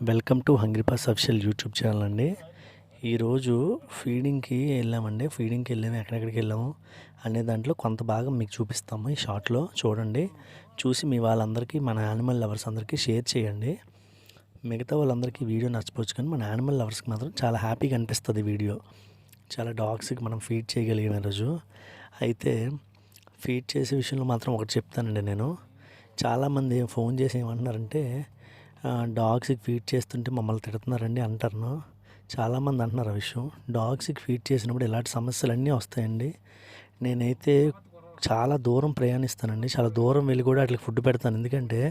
Welcome to hungry pass official YouTube channel అండి. ఈరోజు ఫీడింగ్కి వెళ్ళామండి. ఫీడింగ్కి వెళ్ళాము, ఎక్కడెక్కడికి వెళ్ళాము అనే దాంట్లో కొంత భాగం మీకు చూపిస్తాము. ఈ షార్ట్లో చూడండి, చూసి మీ వాళ్ళందరికీ, మన యానిమల్ లవర్స్ అందరికీ షేర్ చేయండి. మిగతా వాళ్ళందరికీ వీడియో నచ్చపోవచ్చు, కానీ మన యానిమల్ లవర్స్కి మాత్రం చాలా హ్యాపీగా అనిపిస్తుంది వీడియో. చాలా డాగ్స్కి మనం ఫీడ్ చేయగలిగాం ఈరోజు. అయితే ఫీడ్ చేసే విషయంలో మాత్రం ఒకటి చెప్తానండి. నేను చాలామంది ఫోన్ చేసి ఏమంటున్నారంటే, డాగ్స్కి ఫీడ్ చేస్తుంటే మమ్మల్ని తిడుతున్నారండి అంటారు. చాలామంది అంటున్నారు ఆ విషయం. డాగ్స్కి ఫీడ్ చేసినప్పుడు ఇలాంటి సమస్యలన్నీ వస్తాయండి. నేనైతే చాలా దూరం ప్రయాణిస్తానండి. చాలా దూరం వెళ్ళి కూడా వాటికి ఫుడ్ పెడతాను. ఎందుకంటే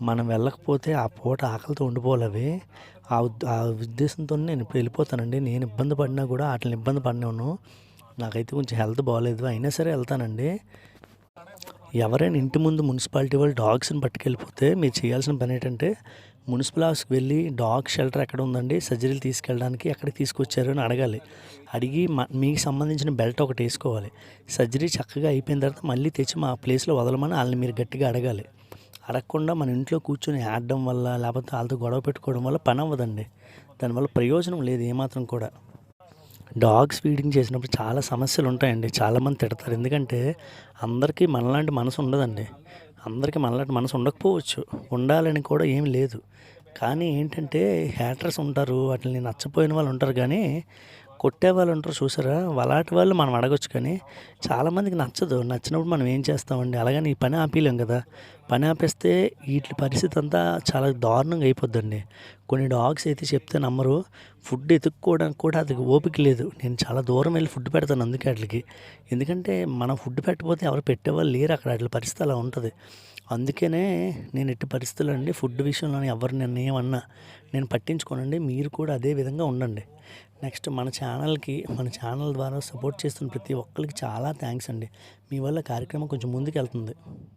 మనం వెళ్ళకపోతే ఆ పూట ఆకలితో ఉండిపోవాలి అవి. ఆ ఉద్దేశంతో నేను ఇప్పుడు వెళ్ళిపోతానండి. నేను ఇబ్బంది పడినా కూడా వాటిని ఇబ్బంది పడినాను. నాకైతే కొంచెం హెల్త్ బాగాలేదు, అయినా సరే వెళ్తానండి. ఎవరైనా ఇంటి ముందు మున్సిపాలిటీ వాళ్ళు డాగ్స్ని పట్టుకెళ్ళిపోతే మీరు చేయాల్సిన పని ఏంటంటే, మున్సిపల్ హౌస్కి వెళ్ళి డాగ్ షెల్టర్ ఎక్కడ ఉందండి, సర్జరీలు తీసుకెళ్ళడానికి ఎక్కడికి తీసుకొచ్చారు అని అడగాలి. అడిగి మీకు సంబంధించిన బెల్ట్ ఒకటి వేసుకోవాలి. సర్జరీ చక్కగా అయిపోయిన తర్వాత మళ్ళీ తెచ్చి మా ప్లేస్లో వదలమని వాళ్ళని మీరు గట్టిగా అడగాలి. అడగకుండా మన ఇంట్లో కూర్చొని ఆడడం వల్ల, లేకపోతే వాళ్ళతో గొడవ పెట్టుకోవడం వల్ల పని అవ్వదండి. దానివల్ల ప్రయోజనం లేదు ఏమాత్రం కూడా. డాగ్స్ ఫీడింగ్ చేసినప్పుడు చాలా సమస్యలు ఉంటాయండి. చాలామంది తిడతారు. ఎందుకంటే అందరికీ మనలాంటి మనసు ఉండదండి. అందరికీ మనలాంటి మనసు ఉండకపోవచ్చు, ఉండాలని కూడా ఏమి లేదు. కానీ ఏంటంటే హ్యాటర్స్ ఉంటారు, వాటిని నచ్చపోయిన వాళ్ళు ఉంటారు. కానీ కొట్టే వాళ్ళు ఉంటారు చూసారా, అలాంటి వాళ్ళు మనం అడగొచ్చు. కానీ చాలామందికి నచ్చదు. నచ్చినప్పుడు మనం ఏం చేస్తామండి, అలాగని ఈ పని ఆపేయలేం కదా. పని ఆపేస్తే వీటి పరిస్థితి అంతా చాలా దారుణంగా అయిపోద్దండి. కొన్ని డాగ్స్ అయితే చెప్తే నమ్మరు, ఫుడ్ ఎత్తుక్కోవడానికి కూడా అది ఓపిక లేదు. నేను చాలా దూరం వెళ్ళి ఫుడ్ పెడతాను అందుకే వాటికి. ఎందుకంటే మనం ఫుడ్ పెట్టకపోతే ఎవరు పెట్టేవాళ్ళు లేరు అక్కడ. వాటి పరిస్థితి అలా ఉంటుంది. అందుకనే నేను ఎట్టి పరిస్థితుల్లో అండి ఫుడ్ విషయంలో ఎవరు నన్ను ఏమన్నా నేను పట్టించుకోనండి. మీరు కూడా అదే విధంగా ఉండండి. నెక్స్ట్ మన ఛానల్ ద్వారా సపోర్ట్ చేస్తున్న ప్రతి ఒక్కరికి చాలా థ్యాంక్స్ అండి. మీ వల్ల కార్యక్రమం కొంచెం ముందుకు వెళ్తుంది.